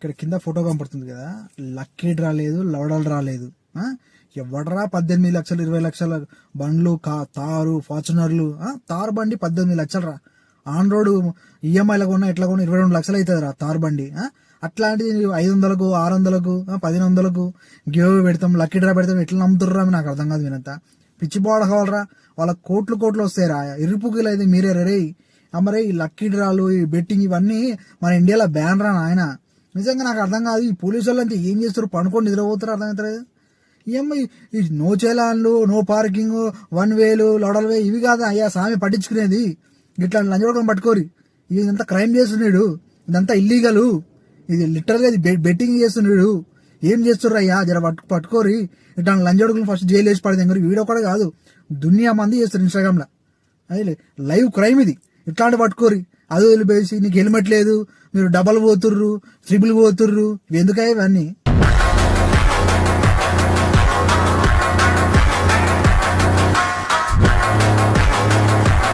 ఇక్కడ కింద ఫోటో కనపడుతుంది కదా, లక్కీ డ్రా లేదు, లవడల్ రాలేదు. ఎవడరా 18 లక్షలు 20 లక్షల బండ్లు, తారు ఫార్చునర్లు, తారు బండి 18 లక్షలు రా. ఆన్ రోడ్ ఈఎంఐలో కొన్నా ఎట్లా కొన్నా 22 లక్షలు అవుతుంది రా తారు బండి. అట్లాంటిది 500కు 600కు 1100కు గివ్ పెడతాం, లక్కీ డ్రా పెడతాం, ఎట్లా నమ్ముతుర్రా నాకు అర్థం కాదు. వినంత పిచ్చి బాడ కావాలరా, వాళ్ళ కోట్లు వస్తాయి రా. ఇరుపుకిలు అయితే మీరే రే. మరి ఈ లక్కీ డ్రాలు, ఈ బెట్టింగ్ ఇవన్నీ మన ఇండియాలో బ్యాన్ రా నాయన. నిజంగా నాకు అర్థం కాదు. ఈ పోలీసు వాళ్ళు అంతా ఏం చేస్తారు, పనుకొని నిద్రపోతారు అర్థం అవుతుంది. ఏమో ఈ నో చలాన్లు, నో పార్కింగ్, 1 వేలు, లొడల్ వే ఇవి కాదా అయ్యా సామి పట్టించుకునేది. ఇట్లా లంచగొడకని పట్టుకోరి. ఇదంతా క్రైమ్ చేస్తున్నాడు, ఇదంతా ఇల్లీగలు, ఇది లిటరల్గా ఇది బెట్టింగ్ చేస్తున్నాడు. ఏం చేస్తుర్రు అయ్యా, జర పట్టుకోరి. ఇట్లా లంచగొడకలు ఫస్ట్ జైలు వేసి పడేది. వీడియో కూడా కాదు, దునియా మంది చేస్తారు ఇన్స్టాగ్రామ్లో. అదే లైవ్ క్రైమ్ ఇది. ఇట్లాంటి పట్టుకోరి. అది వదిలిపేసి నీకు హెల్మెట్ లేదు, మీరు డబల్ పోతుర్రు, ట్రిపుల్ పోతుర్రు, ఎందుకయ్యా ఇవన్నీ.